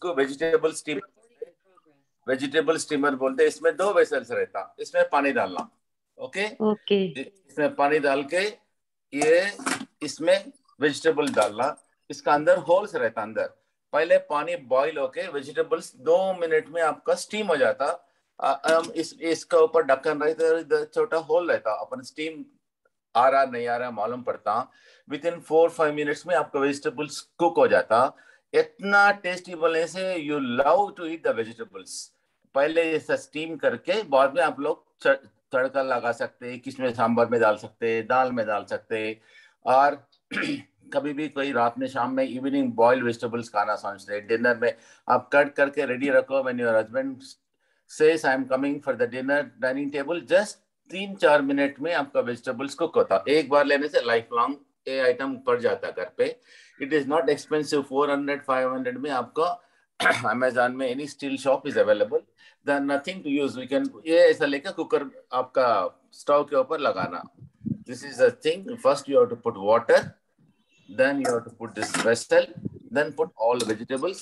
इसको vegetable steamer बोलते हैं। इसमें 2 वेसल्स रहता, इसमें पानी डालना। ओके ओके इसमें पानी डाल के ये इसमें वेजिटेबल डालना, इसका अंदर होल्स रहता अंदर। पहले पानी बॉईल होके वेजिटेबल्स 2 मिनट में आपका स्टीम हो जाता। इसका ऊपर ढक्कन रहता, छोटा होल रहता, अपन स्टीम आ रहा नहीं आ रहा मालूम पड़ता। विद इन 4-5 मिनट्स में आपका वेजिटेबल्स कुक हो जाता। इतना टेस्टी बनने से you love to eat the vegetables. पहले ऐसा स्टीम करके बाद में आप लोग तड़का लगा सकते हैं, किसमें सांभर में डाल सकते हैं, दाल में डाल सकते हैं। और कभी भी कोई रात में शाम में इवनिंग बॉइल्ड वेजिटेबल्स खाना सोचते हैं, डिनर में आप कट करके रेडी रखो। When your husband says I am coming for the dinner dining table, just 3-4 minute में आपका वेजिटेबल्स कुक होता। एक बार लेने से लाइफ लॉन्ग ये आइटम पड़ जाता घर पे। इट इज नॉट एक्सपेंसिव, 400-500 में आपको अमेजोन में any steel shop is available. Then nothing to use, we can ये ऐसा लेकर कुकर आपका स्टोव के ऊपर लगाना। This is the thing, first you have to put water, then you have to put this vessel, then put all the vegetables.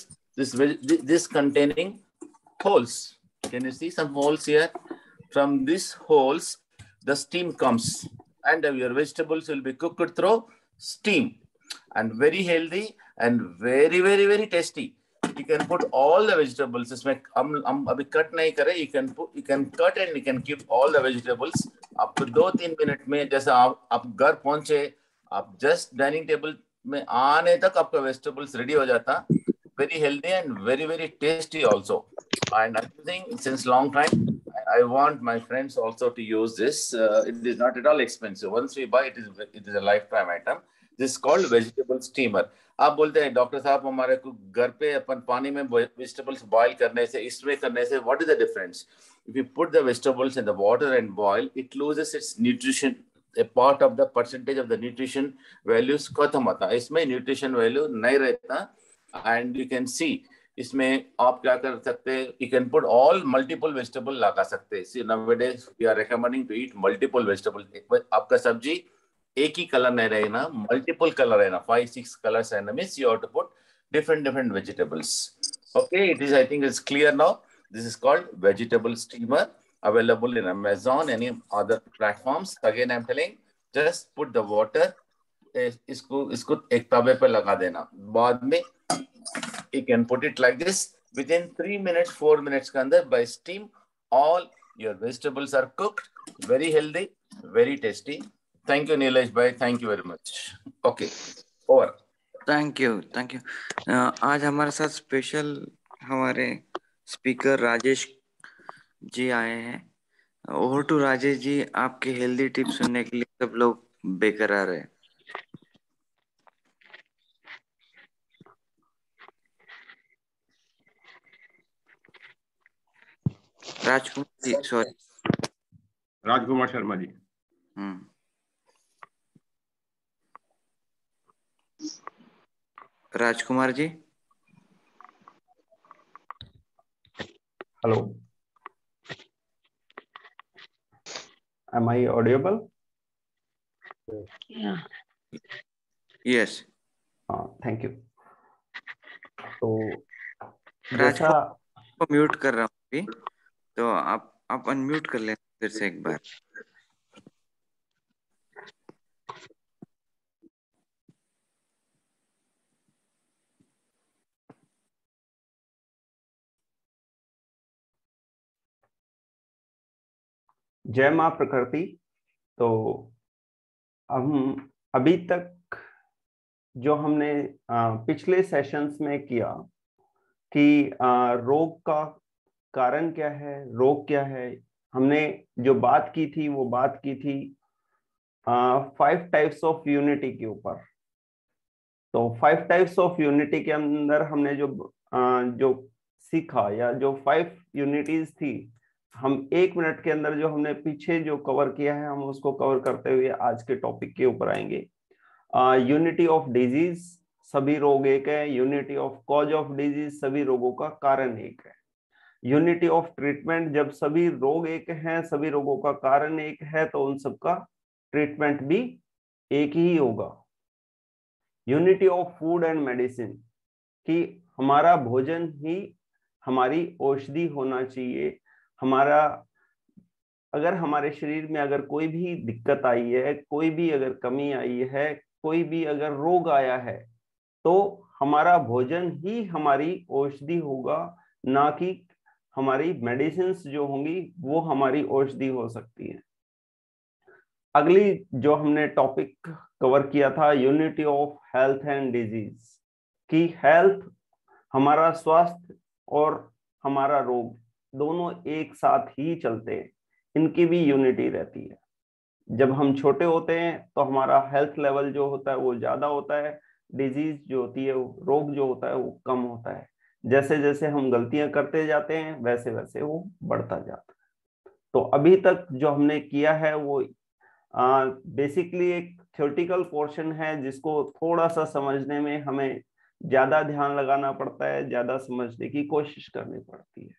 This containing holes, can you see some holes here? From these holes the steam comes and your vegetables will be cooked through steam, and very healthy and very very very tasty. You can put all the vegetables, इसमें हम अभी cut नहीं करें, you can cut and you can keep all the vegetables। आपको 2-3 minute में, जैसा आप घर पहुंचे, आप जस्ट डाइनिंग टेबल में आने तक आपका वेजिटेबल्स रेडी हो जाता। Very healthy and very very tasty also, and I think since long time I want my friends also to use this. It is not at all expensive. Once we buy it, it is a lifetime item. This is called vegetable steamer. आप बोलते हैं doctor साहब हमारे को घर पे अपन पानी में वेजिटेबल्स बॉईल करने से, इसमें करने से what is the difference? If you put the vegetables in the water and boil, it loses its nutrition, a part of the percentage of the nutrition values खत्म होता है। इसमें nutrition value नहीं रहता। And you can see इसमें आप क्या कर सकते हैं, you can put all multiple vegetable लगा सकते हैं। See nowadays we are recommending to eat multiple vegetable। आपका सब्जी एक ही कलर नहीं रहेगा, मल्टीपल कलर रहेगा, 5-6 कलर्स रहना, means you have to put different vegetables. Okay, it is, I think it's clear now. This is called vegetable steamer, available in Amazon, any other platforms. Again, I'm telling, just put the water, इसको एक तवे पे लगा देना। बाद में you can put it like this, within 3 minutes 4 minutes के अंदर by steam all your vegetables are cooked, very healthy, very tasty. Thank you Nilesh bhai, thank you very much. Okay, over. Thank you आज हमारे साथ special हमारे speaker Rajesh ji आए हैं। Over to Rajesh ji, आपके healthy tips सुनने के लिए सब लोग बेकरार है। Rajkumar ji, sorry, Rajkumar Sharma ji. Rajkumar ji, hello, am I audible? Yeah. Yes. Thank you. तो राजकुमार जैसा को म्यूट कर रहा हूँ अभी, तो आप अनम्यूट कर लें फिर से एक बार। जय मां प्रकृति। तो हम अभी तक जो हमने पिछले सेशंस में किया कि रोग का कारण क्या है, रोग क्या है, हमने जो बात की थी वो बात की थी 5 टाइप्स ऑफ यूनिटी के ऊपर। तो 5 टाइप्स ऑफ यूनिटी के अंदर हमने जो सीखा, या जो 5 यूनिटीज थी, हम 1 मिनट के अंदर जो हमने पीछे जो कवर किया है, हम उसको कवर करते हुए आज के टॉपिक के ऊपर आएंगे। यूनिटी ऑफ डिजीज, सभी रोग एक है। Unity of cause of disease, सभी रोगों का कारण एक है। यूनिटी ऑफ ट्रीटमेंट, जब सभी रोग एक हैं, सभी रोगों का कारण एक है, तो उन सबका ट्रीटमेंट भी एक ही होगा। Unity of food and medicine, कि हमारा भोजन ही हमारी औषधि होना चाहिए। हमारा अगर हमारे शरीर में अगर कोई भी दिक्कत आई है, कोई भी अगर कमी आई है, कोई भी अगर रोग आया है, तो हमारा भोजन ही हमारी औषधि होगा, ना कि हमारी मेडिसिन्स जो होंगी वो हमारी औषधि हो सकती है। अगली जो हमने टॉपिक कवर किया था, unity of health and disease, कि हेल्थ हमारा स्वास्थ्य और हमारा रोग दोनों एक साथ ही चलते हैं, इनकी भी यूनिटी रहती है। जब हम छोटे होते हैं तो हमारा हेल्थ लेवल जो होता है वो ज्यादा होता है, डिजीज जो होती है, रोग जो होता है वो कम होता है। जैसे जैसे हम गलतियां करते जाते हैं वैसे वैसे वो बढ़ता जाता है। तो अभी तक जो हमने किया है वो बेसिकली एक थ्योरेटिकल पोर्शन है, जिसको थोड़ा सा समझने में हमें ज्यादा ध्यान लगाना पड़ता है, ज्यादा समझने की कोशिश करनी पड़ती है।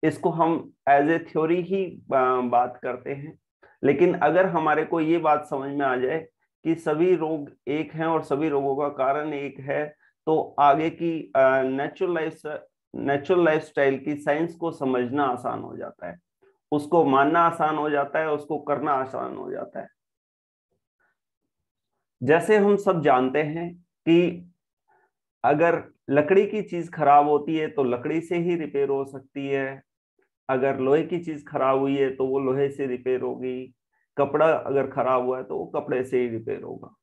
इसको हम एज ए थ्योरी ही बात करते हैं। लेकिन अगर हमारे को ये बात समझ में आ जाए कि सभी रोग एक हैं और सभी रोगों का कारण एक है, तो आगे की नेचुरल लाइफस्टाइल की साइंस को समझना आसान हो जाता है, उसको मानना आसान हो जाता है, उसको करना आसान हो जाता है। जैसे हम सब जानते हैं कि अगर लकड़ी की चीज खराब होती है तो लकड़ी से ही रिपेयर हो सकती है, अगर लोहे की चीज खराब हुई है तो वो लोहे से रिपेयर होगी, कपड़ा अगर खराब हुआ है तो वो कपड़े से ही रिपेयर होगा।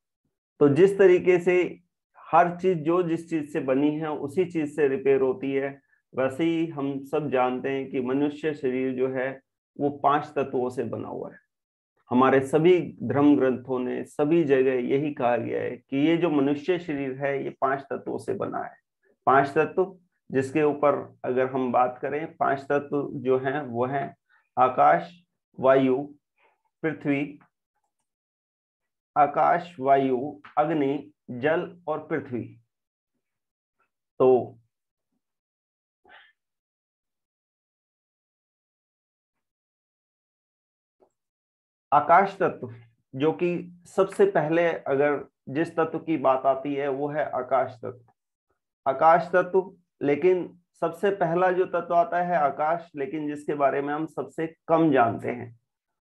तो जिस तरीके से हर चीज जो जिस चीज से बनी है उसी चीज से रिपेयर होती है, वैसे ही हम सब जानते हैं कि मनुष्य शरीर जो है वो 5 तत्वों से बना हुआ है। हमारे सभी धर्म ग्रंथों ने सभी जगह यही कहा गया है कि ये जो मनुष्य शरीर है ये 5 तत्वों से बना है। 5 तत्व जिसके ऊपर अगर हम बात करें, 5 तत्व जो हैं वो हैं आकाश, वायु, पृथ्वी, आकाश, वायु, अग्नि, जल और पृथ्वी। तो आकाश तत्व जो कि सबसे पहले अगर जिस तत्व की बात आती है वो है आकाश तत्व। आकाश तत्व, लेकिन सबसे पहला जो तत्व आता है आकाश, लेकिन जिसके बारे में हम सबसे कम जानते हैं।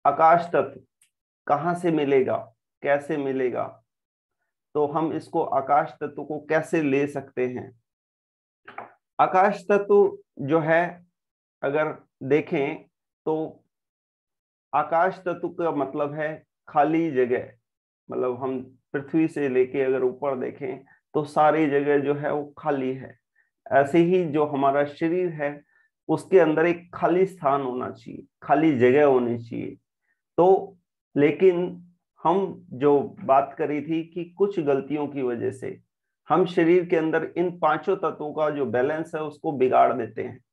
आकाश तत्व कहाँ से मिलेगा, कैसे मिलेगा, तो हम इसको आकाश तत्व को कैसे ले सकते हैं। आकाश तत्व जो है अगर देखें तो आकाश तत्व का मतलब है खाली जगह। मतलब हम पृथ्वी से लेके अगर ऊपर देखें तो सारी जगह जो है वो खाली है। ऐसे ही जो हमारा शरीर है उसके अंदर एक खाली स्थान होना चाहिए, खाली जगह होनी चाहिए। तो लेकिन हम जो बात करी थी कि कुछ गलतियों की वजह से हम शरीर के अंदर इन 5 तत्वों का जो बैलेंस है उसको बिगाड़ देते हैं।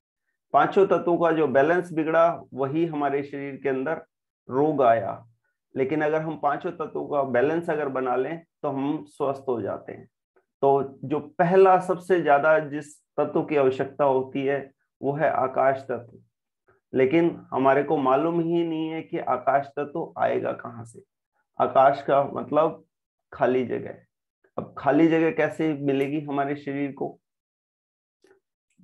5 तत्वों का जो बैलेंस बिगड़ा वही हमारे शरीर के अंदर रोग आया। लेकिन अगर हम 5 तत्वों का बैलेंस अगर बना लें तो हम स्वस्थ हो जाते हैं। तो जो पहला सबसे ज्यादा जिस तत्व की आवश्यकता होती है वो है आकाश तत्व। लेकिन हमारे को मालूम ही नहीं है कि आकाश तत्व आएगा कहाँ से। आकाश का मतलब खाली जगह। अब खाली जगह कैसे मिलेगी हमारे शरीर को?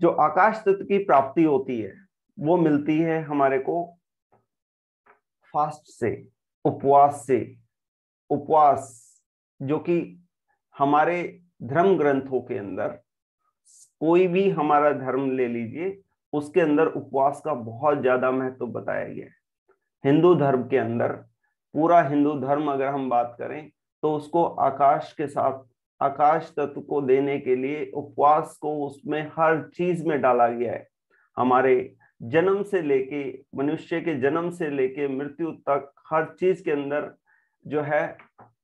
जो आकाश तत्व की प्राप्ति होती है वो मिलती है हमारे को फास्ट से, उपवास से। उपवास जो कि हमारे धर्म ग्रंथों के अंदर, कोई भी हमारा धर्म ले लीजिए, उसके अंदर उपवास का बहुत ज्यादा महत्व बताया गया है। हिंदू धर्म के अंदर, पूरा हिंदू धर्म अगर हम बात करें तो उसको आकाश के साथ, आकाश तत्व को देने के लिए उपवास को उसमें हर चीज में डाला गया है। हमारे जन्म से लेके, मनुष्य के जन्म से लेके मृत्यु तक हर चीज के अंदर जो है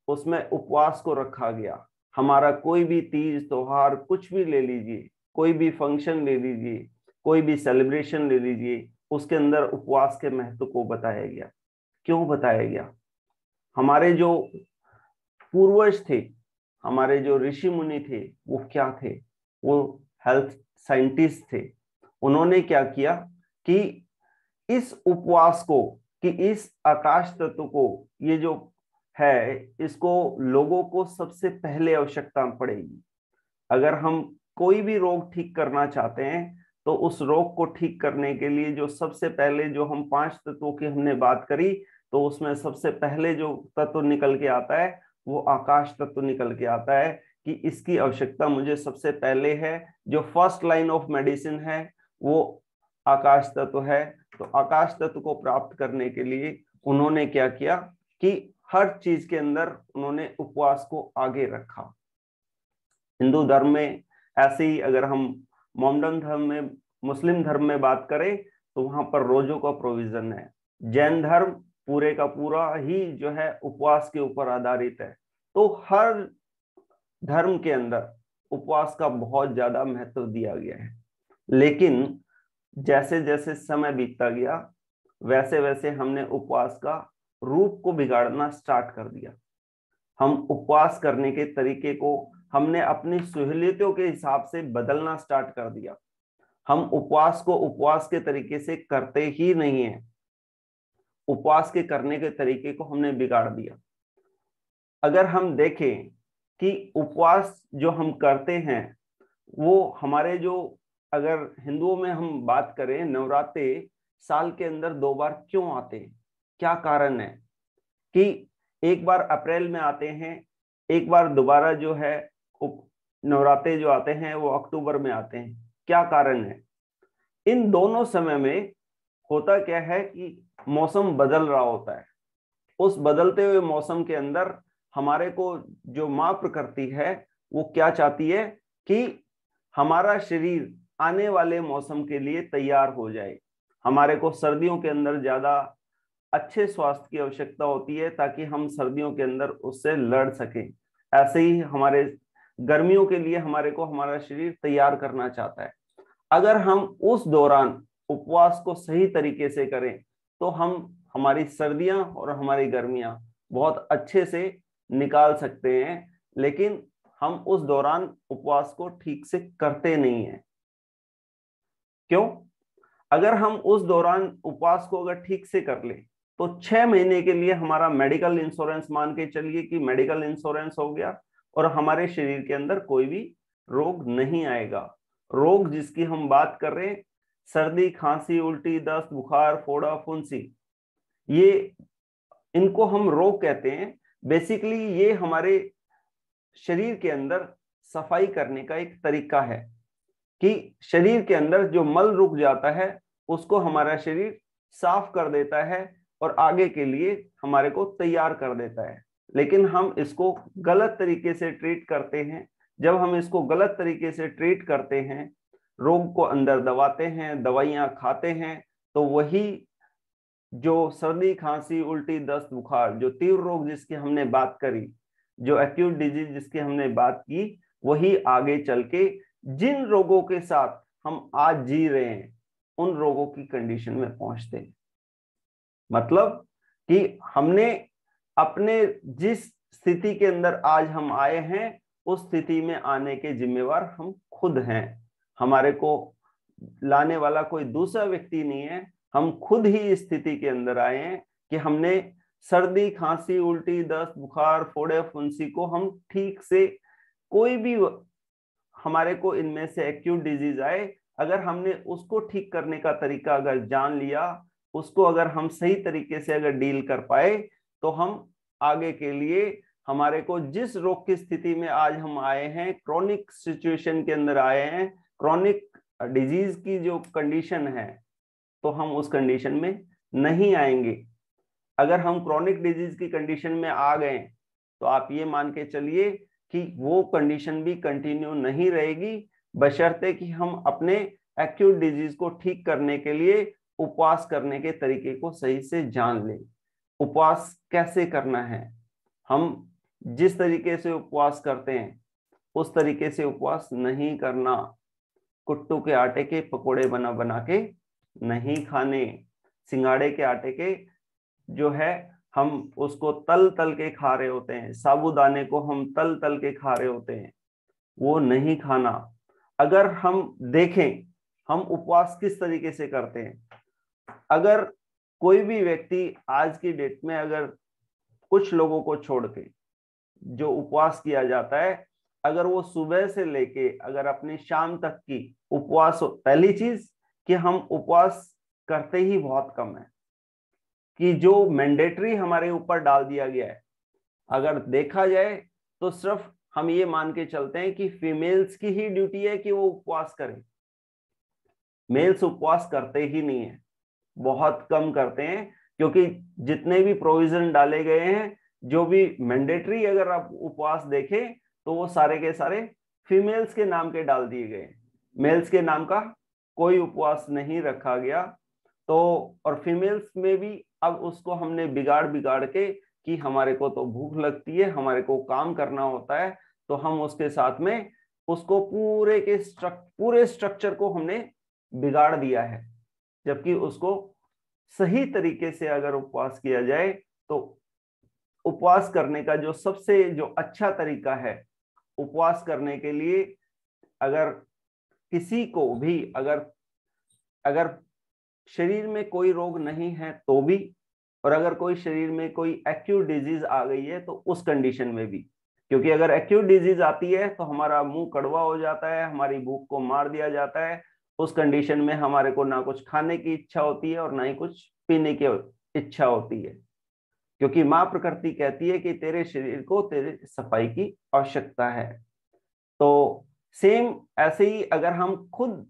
उसमें उपवास को रखा गया। हमारा कोई भी तीज त्योहार कुछ भी ले लीजिए, कोई भी फंक्शन ले लीजिए, कोई भी सेलिब्रेशन ले लीजिए, उसके अंदर उपवास के महत्व को बताया गया। क्यों बताया गया? हमारे जो पूर्वज थे, हमारे जो ऋषि मुनि थे, वो क्या थे? वो हेल्थ साइंटिस्ट थे। उन्होंने क्या किया कि इस उपवास को, कि इस आकाश तत्व को, ये जो है इसको लोगों को सबसे पहले आवश्यकता पड़ेगी। अगर हम कोई भी रोग ठीक करना चाहते हैं तो उस रोग को ठीक करने के लिए जो सबसे पहले जो हम 5 तत्वों की हमने बात करी, तो उसमें सबसे पहले जो तत्व निकल के आता है वो आकाश तत्व निकल के आता है कि इसकी आवश्यकता मुझे सबसे पहले है। जो फर्स्ट लाइन ऑफ मेडिसिन है वो आकाश तत्व है। तो आकाश तत्व को प्राप्त करने के लिए उन्होंने क्या किया कि हर चीज के अंदर उन्होंने उपवास को आगे रखा। हिंदू धर्म में ऐसे ही, अगर हम मोमडन धर्म में, मुस्लिम धर्म में बात करें तो वहां पर रोजों का प्रोविजन है। जैन धर्म पूरे का पूरा ही जो है उपवास के ऊपर आधारित है। तो हर धर्म के अंदर उपवास का बहुत ज्यादा महत्व दिया गया है। लेकिन जैसे जैसे समय बीतता गया वैसे वैसे हमने उपवास का रूप को बिगाड़ना स्टार्ट कर दिया। हम उपवास करने के तरीके को हमने अपनी सहूलियतों के हिसाब से बदलना स्टार्ट कर दिया। हम उपवास को उपवास के तरीके से करते ही नहीं है, उपवास के करने के तरीके को हमने बिगाड़ दिया। अगर हम देखें कि उपवास जो हम करते हैं वो हमारे जो, अगर हिंदुओं में हम बात करें, नवरात्रे साल के अंदर 2 बार क्यों आते हैं, क्या कारण है कि एक बार अप्रैल में आते हैं, एक बार दोबारा जो है नवरात्रे जो आते हैं वो अक्टूबर में आते हैं, क्या कारण है? इन दोनों समय में होता क्या है कि मौसम बदल रहा होता है। उस बदलते हुए मौसम के अंदर हमारे को जो माँ प्रकृति है वो क्या चाहती है कि हमारा शरीर आने वाले मौसम के लिए तैयार हो जाए। हमारे को सर्दियों के अंदर ज्यादा अच्छे स्वास्थ्य की आवश्यकता होती है ताकि हम सर्दियों के अंदर उससे लड़ सकें। ऐसे ही हमारे गर्मियों के लिए हमारे को हमारा शरीर तैयार करना चाहता है। अगर हम उस दौरान उपवास को सही तरीके से करें तो हम हमारी सर्दियां और हमारी गर्मियां बहुत अच्छे से निकाल सकते हैं। लेकिन हम उस दौरान उपवास को ठीक से करते नहीं हैं। क्यों? अगर हम उस दौरान उपवास को अगर ठीक से कर ले तो 6 महीने के लिए हमारा मेडिकल इंश्योरेंस, मान के चलिए कि मेडिकल इंश्योरेंस हो गया और हमारे शरीर के अंदर कोई भी रोग नहीं आएगा। रोग जिसकी हम बात कर रहे हैं, सर्दी, खांसी, उल्टी, दस्त, बुखार, फोड़ा, फुंसी, ये इनको हम रोग कहते हैं। बेसिकली ये हमारे शरीर के अंदर सफाई करने का एक तरीका है कि शरीर के अंदर जो मल रुक जाता है उसको हमारा शरीर साफ कर देता है और आगे के लिए हमारे को तैयार कर देता है। लेकिन हम इसको गलत तरीके से ट्रीट करते हैं। जब हम इसको गलत तरीके से ट्रीट करते हैं, रोग को अंदर दबाते हैं, दवाइयां खाते हैं, तो वही जो सर्दी, खांसी, उल्टी, दस्त, बुखार, जो तीव्र रोग जिसकी हमने बात करी, जो एक्यूट डिजीज जिसकी हमने बात की, वही आगे चल के जिन रोगों के साथ हम आज जी रहे हैं उन रोगों की कंडीशन में पहुंचते हैं। मतलब कि हमने अपने जिस स्थिति के अंदर आज हम आए हैं उस स्थिति में आने के जिम्मेवार हम खुद हैं। हमारे को लाने वाला कोई दूसरा व्यक्ति नहीं है। हम खुद ही इस स्थिति के अंदर आए हैं कि हमने सर्दी, खांसी, उल्टी, दस्त, बुखार, फोड़े, फुंसी को हम ठीक से, कोई भी हमारे को इनमें से एक्यूट डिजीज आए, अगर हमने उसको ठीक करने का तरीका अगर जान लिया, उसको अगर हम सही तरीके से अगर डील कर पाए, तो हम आगे के लिए हमारे को जिस रोग की स्थिति में आज हम आए हैं, क्रोनिक सिचुएशन के अंदर आए हैं, क्रोनिक डिजीज की जो कंडीशन है, तो हम उस कंडीशन में नहीं आएंगे। अगर हम क्रोनिक डिजीज की कंडीशन में आ गए तो आप ये मान के चलिए कि वो कंडीशन भी कंटिन्यू नहीं रहेगी, बशर्ते कि हम अपने एक्यूट डिजीज को ठीक करने के लिए उपवास करने के तरीके को सही से जान लें। उपवास कैसे करना है, हम जिस तरीके से उपवास करते हैं उस तरीके से उपवास नहीं करना। कुट्टू के आटे के पकोड़े बना बना के नहीं खाने, सिंगाड़े के आटे के जो है हम उसको तल तल के खा रहे होते हैं, साबूदाने को हम तल तल के खा रहे होते हैं, वो नहीं खाना। अगर हम देखें हम उपवास किस तरीके से करते हैं, अगर कोई भी व्यक्ति आज की डेट में, अगर कुछ लोगों को छोड़ के जो उपवास किया जाता है, अगर वो सुबह से लेके अगर अपनी शाम तक की उपवास हो, पहली चीज कि हम उपवास करते ही बहुत कम है, कि जो मैंडेटरी हमारे ऊपर डाल दिया गया है, अगर देखा जाए तो सिर्फ हम ये मान के चलते हैं कि फीमेल्स की ही ड्यूटी है कि वो उपवास करें। मेल्स उपवास करते ही नहीं है, बहुत कम करते हैं, क्योंकि जितने भी प्रोविजन डाले गए हैं, जो भी मैंडेटरी अगर आप उपवास देखें तो वो सारे के सारे फीमेल्स के नाम के डाल दिए गए, मेल्स के नाम का कोई उपवास नहीं रखा गया। तो और फीमेल्स में भी अब उसको हमने बिगाड़ बिगाड़ के कि हमारे को तो भूख लगती है, हमारे को काम करना होता है, तो हम उसके साथ में उसको पूरे स्ट्रक्चर को हमने बिगाड़ दिया है। जबकि उसको सही तरीके से अगर उपवास किया जाए तो उपवास करने का जो सबसे जो अच्छा तरीका है उपवास करने के लिए, अगर किसी को भी अगर शरीर में कोई रोग नहीं है तो भी, और अगर कोई शरीर में कोई एक्यूट डिजीज आ गई है तो उस कंडीशन में भी, क्योंकि अगर एक्यूट डिजीज आती है तो हमारा मुंह कड़वा हो जाता है, हमारी भूख को मार दिया जाता है, उस कंडीशन में हमारे को ना कुछ खाने की इच्छा होती है और ना ही कुछ पीने की इच्छा होती है, क्योंकि माँ प्रकृति कहती है कि तेरे शरीर को तेरे सफाई की आवश्यकता है। तो सेम ऐसे ही अगर हम खुद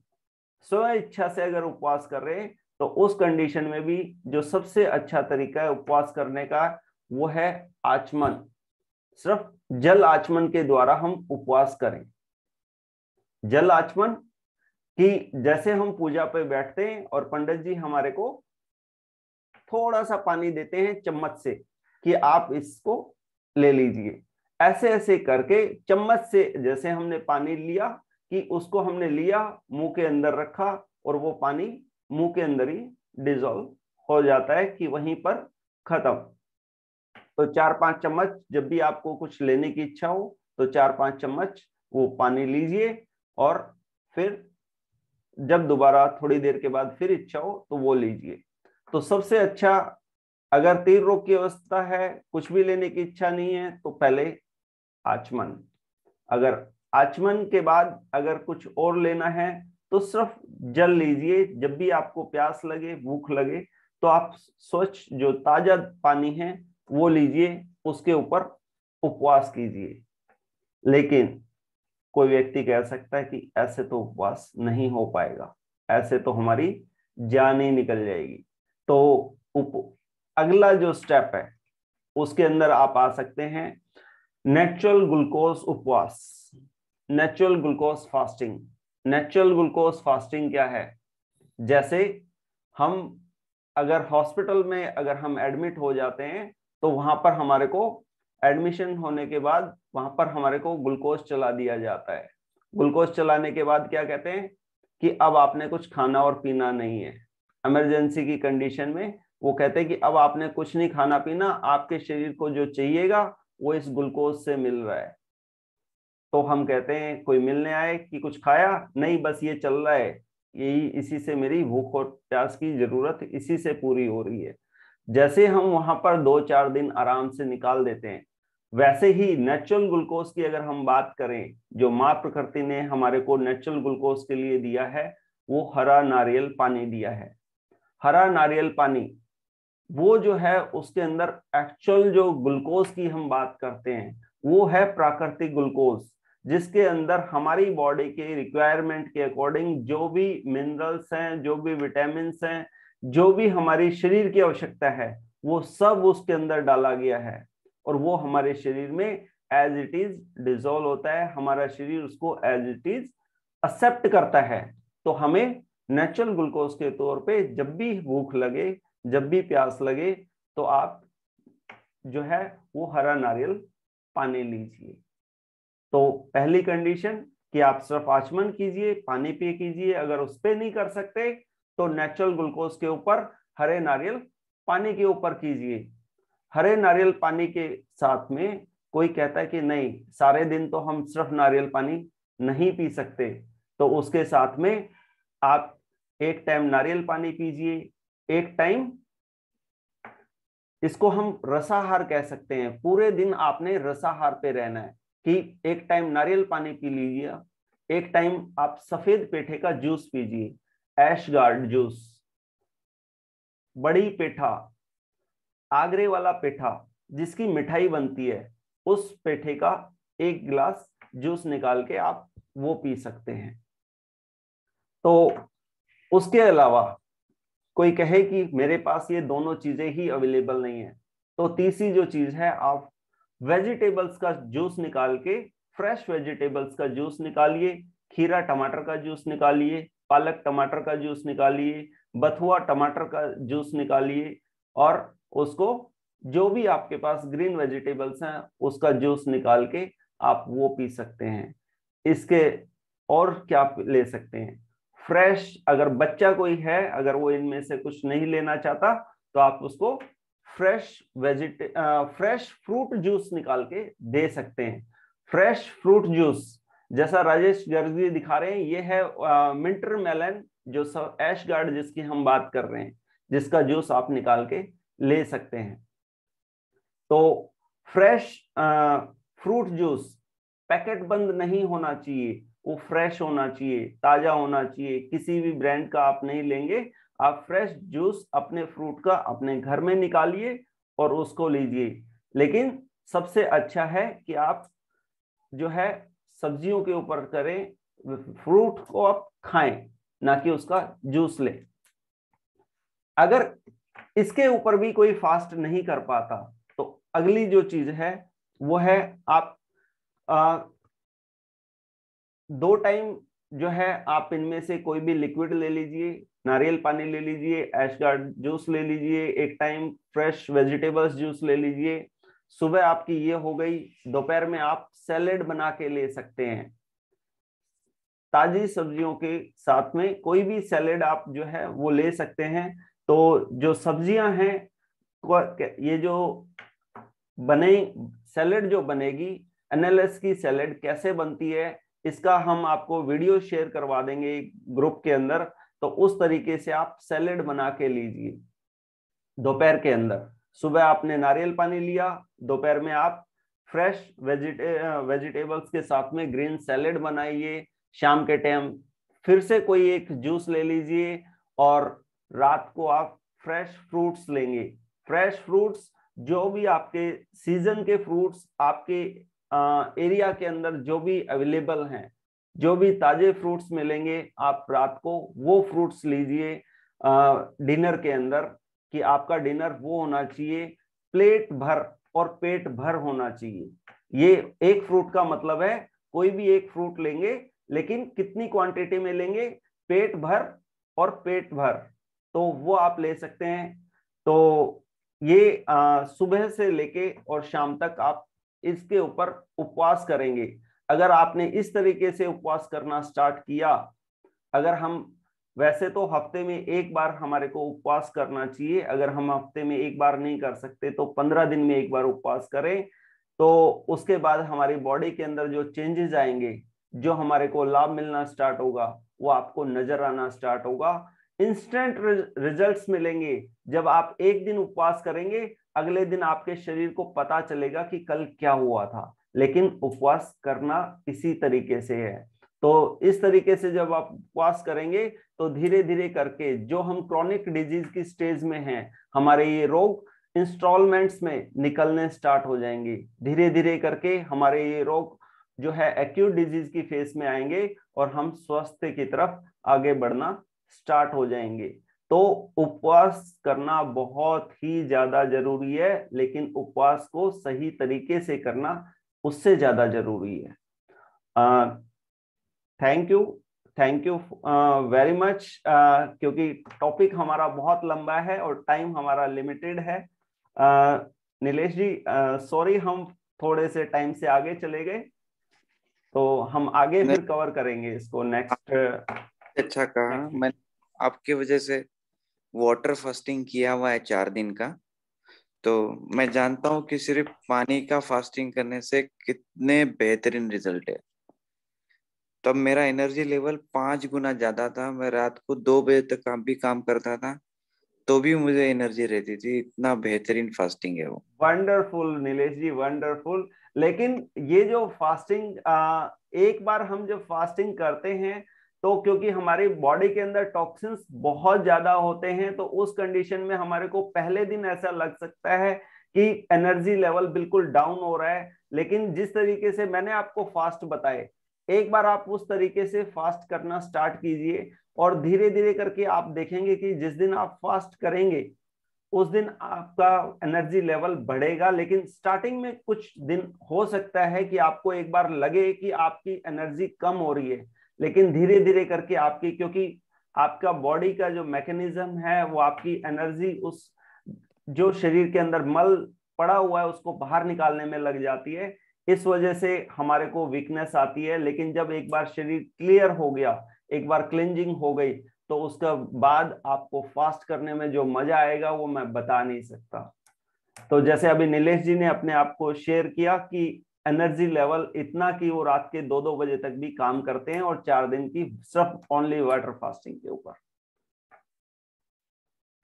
स्व इच्छा से अगर उपवास कर रहे हैं तो उस कंडीशन में भी जो सबसे अच्छा तरीका है उपवास करने का वो है आचमन। सिर्फ जल आचमन के द्वारा हम उपवास करें। जल आचमन कि जैसे हम पूजा पे बैठते हैं और पंडित जी हमारे को थोड़ा सा पानी देते हैं चम्मच से कि आप इसको ले लीजिए, ऐसे ऐसे करके चम्मच से जैसे हमने पानी लिया कि उसको हमने लिया, मुंह के अंदर रखा और वो पानी मुंह के अंदर ही डिजोल्व हो जाता है कि वहीं पर खत्म। तो 4-5 चम्मच जब भी आपको कुछ लेने की इच्छा हो तो 4-5 चम्मच वो पानी लीजिए, और फिर जब दोबारा थोड़ी देर के बाद फिर इच्छा हो तो वो लीजिए। तो सबसे अच्छा, अगर तीव्र रोग की अवस्था है, कुछ भी लेने की इच्छा नहीं है, तो पहले आचमन। अगर आचमन के बाद अगर कुछ और लेना है तो सिर्फ जल लीजिए। जब भी आपको प्यास लगे, भूख लगे, तो आप स्वच्छ जो ताजा पानी है वो लीजिए, उसके ऊपर उपवास कीजिए। लेकिन कोई व्यक्ति कह सकता है कि ऐसे तो उपवास नहीं हो पाएगा, ऐसे तो हमारी जान ही निकल जाएगी। तो अगला जो स्टेप है उसके अंदर आप आ सकते हैं नेचुरल ग्लूकोज उपवास, natural glucose fasting. Natural glucose fasting क्या है? जैसे हम अगर हॉस्पिटल में अगर हम एडमिट हो जाते हैं तो वहां पर हमारे को एडमिशन होने के बाद वहां पर हमारे को ग्लूकोज चला दिया जाता है। ग्लूकोज चलाने के बाद क्या कहते हैं कि अब आपने कुछ खाना और पीना नहीं है। इमरजेंसी की कंडीशन में वो कहते हैं कि अब आपने कुछ नहीं खाना पीना, आपके शरीर को जो चाहिएगा वो इस ग्लूकोज से मिल रहा है। तो हम कहते हैं कोई मिलने आए कि कुछ खाया नहीं, बस ये चल रहा है, यही इसी से मेरी भूख और प्यास की जरूरत इसी से पूरी हो रही है। जैसे हम वहां पर 2-4 दिन आराम से निकाल देते हैं, वैसे ही नेचुरल ग्लूकोज की अगर हम बात करें, जो माँ प्रकृति ने हमारे को नेचुरल ग्लूकोज के लिए दिया है वो हरा नारियल पानी दिया है। हरा नारियल पानी वो जो है उसके अंदर एक्चुअल जो ग्लूकोज की हम बात करते हैं वो है प्राकृतिक ग्लूकोज, जिसके अंदर हमारी बॉडी के रिक्वायरमेंट के अकॉर्डिंग जो भी मिनरल्स हैं, जो भी विटामिन हैं, जो भी हमारी शरीर की आवश्यकता है वो सब उसके अंदर डाला गया है, और वो हमारे शरीर में एज इट इज डिसॉल्व होता है। हमारा शरीर उसको एज इट इज एक्सेप्ट करता है। तो हमें नेचुरल ग्लूकोज के तौर पे जब भी भूख लगे, जब भी प्यास लगे, तो आप जो है वो हरा नारियल पानी लीजिए। तो पहली कंडीशन कि आप सिर्फ आचमन कीजिए, पानी पिए कीजिए। अगर उस पे नहीं कर सकते तो नेचुरल ग्लूकोज के ऊपर हरे नारियल पानी के ऊपर कीजिए। हरे नारियल पानी के साथ में कोई कहता है कि नहीं, सारे दिन तो हम सिर्फ नारियल पानी नहीं पी सकते, तो उसके साथ में आप एक टाइम नारियल पानी पीजिए, एक टाइम इसको हम रसाहार कह सकते हैं। पूरे दिन आपने रसाहार पे रहना है, कि एक टाइम नारियल पानी पी लीजिए, एक टाइम आप सफेद पेठे का जूस पीजिए, ऐशगार्ड जूस, बड़ी पेठा, आगरे वाला पेठा जिसकी मिठाई बनती है, उस पेठे का 1 गिलास जूस निकाल के आप वो पी सकते हैं। तो उसके अलावा कोई कहे कि मेरे पास ये दोनों चीजें ही अवेलेबल नहीं है, तो तीसरी जो चीज है, आप वेजिटेबल्स का जूस निकाल के, फ्रेश वेजिटेबल्स का जूस निकालिए, खीरा टमाटर का जूस निकालिए, पालक टमाटर का जूस निकालिए, बथुआ टमाटर का जूस निकालिए, और उसको जो भी आपके पास ग्रीन वेजिटेबल्स हैं उसका जूस निकाल के आप वो पी सकते हैं। इसके और क्या ले सकते हैं, फ्रेश, अगर बच्चा कोई है, अगर वो इनमें से कुछ नहीं लेना चाहता, तो आप उसको फ्रेश फ्रूट जूस निकाल के दे सकते हैं। फ्रेश फ्रूट जूस जैसा राजेश गर्ग जी दिखा रहे हैं, ये है मिंटर मेलन, जो ऐशगार्ड जिसकी हम बात कर रहे हैं, जिसका जूस आप निकाल के ले सकते हैं। तो फ्रेश फ्रूट जूस पैकेट बंद नहीं होना चाहिए, वो फ्रेश होना चाहिए, ताजा होना चाहिए, किसी भी ब्रांड का आप नहीं लेंगे। आप फ्रेश जूस अपने फ्रूट का अपने घर में निकालिए और उसको लीजिए। लेकिन सबसे अच्छा है कि आप जो है सब्जियों के ऊपर करें, फ्रूट को आप खाएं, ना कि उसका जूस लें। अगर इसके ऊपर भी कोई फास्ट नहीं कर पाता, तो अगली जो चीज है वो है, आप 2 टाइम जो है आप इनमें से कोई भी लिक्विड ले लीजिए, नारियल पानी ले लीजिए, ऐशगार्ड जूस ले लीजिए, एक टाइम फ्रेश वेजिटेबल्स जूस ले लीजिए। सुबह आपकी ये हो गई, दोपहर में आप सैलेड बना के ले सकते हैं, ताजी सब्जियों के साथ में कोई भी सैलेड आप जो है वो ले सकते हैं। तो जो सब्जियां हैं, ये जो बने सैलेड जो बनेगी, एनएलएस की सैलेड कैसे बनती है, इसका हम आपको वीडियो शेयर करवा देंगे ग्रुप के अंदर। तो उस तरीके से आप सैलेड बना के लीजिए दोपहर के अंदर। सुबह आपने नारियल पानी लिया, दोपहर में आप फ्रेश वेजिटेबल्स के साथ में ग्रीन सैलेड बनाइए, शाम के टाइम फिर से कोई एक जूस ले लीजिए, और रात को आप फ्रेश फ्रूट्स लेंगे। फ्रेश फ्रूट्स जो भी आपके सीजन के फ्रूट्स आपके एरिया के अंदर जो भी अवेलेबल हैं, जो भी ताजे फ्रूट्स मिलेंगे, आप रात को वो फ्रूट्स लीजिए डिनर के अंदर, कि आपका डिनर वो होना चाहिए प्लेट भर और पेट भर होना चाहिए। ये एक फ्रूट का मतलब है, कोई भी एक फ्रूट लेंगे, लेकिन कितनी क्वांटिटी में लेंगे, पेट भर और पेट भर, तो वो आप ले सकते हैं। तो ये सुबह से लेके और शाम तक आप इसके ऊपर उपवास करेंगे। अगर आपने इस तरीके से उपवास करना स्टार्ट किया, अगर हम वैसे तो हफ्ते में एक बार हमारे को उपवास करना चाहिए, अगर हम हफ्ते में एक बार नहीं कर सकते तो 15 दिन में एक बार उपवास करें, तो उसके बाद हमारी बॉडी के अंदर जो चेंजेस आएंगे, जो हमारे को लाभ मिलना स्टार्ट होगा, वो आपको नजर आना स्टार्ट होगा। इंस्टेंट रिजल्ट्स मिलेंगे। जब आप एक दिन उपवास करेंगे, अगले दिन आपके शरीर को पता चलेगा कि कल क्या हुआ था। लेकिन उपवास करना इसी तरीके से है। तो इस तरीके से जब आप उपवास करेंगे, तो धीरे धीरे करके जो हम क्रॉनिक डिजीज की स्टेज में हैं, हमारे ये रोग इंस्टॉलमेंट्स में निकलने स्टार्ट हो जाएंगे। धीरे धीरे करके हमारे ये रोग जो है एक्यूट डिजीज की फेस में आएंगे, और हम स्वास्थ्य की तरफ आगे बढ़ना स्टार्ट हो जाएंगे। तो उपवास करना बहुत ही ज्यादा जरूरी है, लेकिन उपवास को सही तरीके से करना उससे ज्यादा जरूरी है। थैंक यू वेरी मच, क्योंकि टॉपिक हमारा बहुत लंबा है और टाइम हमारा लिमिटेड है। नीलेश जी, सॉरी हम थोड़े से टाइम से आगे चले गए, तो हम आगे फिर कवर करेंगे इसको नेक्स्ट। अच्छा कहा, मैं आपकी वजह से वाटर फास्टिंग किया हुआ है 4 दिन का, तो मैं जानता हूँ कि सिर्फ पानी का फास्टिंग करने से कितने बेहतरीन रिजल्ट है। तब मेरा एनर्जी लेवल 5 गुना ज्यादा था, मैं रात को 2 बजे तक भी काम करता था, तो भी मुझे एनर्जी रहती थी, इतना बेहतरीन फास्टिंग है वो। वंडरफुल नीलेश जी, वंडरफुल। लेकिन ये जो फास्टिंग, एक बार हम जब फास्टिंग करते हैं तो क्योंकि हमारी बॉडी के अंदर टॉक्सिन्स बहुत ज्यादा होते हैं, तो उस कंडीशन में हमारे को पहले दिन ऐसा लग सकता है कि एनर्जी लेवल बिल्कुल डाउन हो रहा है। लेकिन जिस तरीके से मैंने आपको फास्ट बताए, एक बार आप उस तरीके से फास्ट करना स्टार्ट कीजिए और धीरे धीरे करके आप देखेंगे कि जिस दिन आप फास्ट करेंगे उस दिन आपका एनर्जी लेवल बढ़ेगा। लेकिन स्टार्टिंग में कुछ दिन हो सकता है कि आपको एक बार लगे कि आपकी एनर्जी कम हो रही है, लेकिन धीरे धीरे करके आपकी, क्योंकि आपका बॉडी का जो मैकेनिज्म है वो आपकी एनर्जी, उस जो शरीर के अंदर मल पड़ा हुआ है उसको बाहर निकालने में लग जाती है। इस वजह से हमारे को वीकनेस आती है। लेकिन जब एक बार शरीर क्लियर हो गया, एक बार क्लिंजिंग हो गई, तो उसका बाद आपको फास्ट करने में जो मजा आएगा वो मैं बता नहीं सकता। तो जैसे अभी नीलेश जी ने अपने आप को शेयर किया कि एनर्जी लेवल इतना कि वो रात के 2-2 बजे तक भी काम करते हैं और 4 दिन की सिर्फ ओनली वाटर फास्टिंग के ऊपर।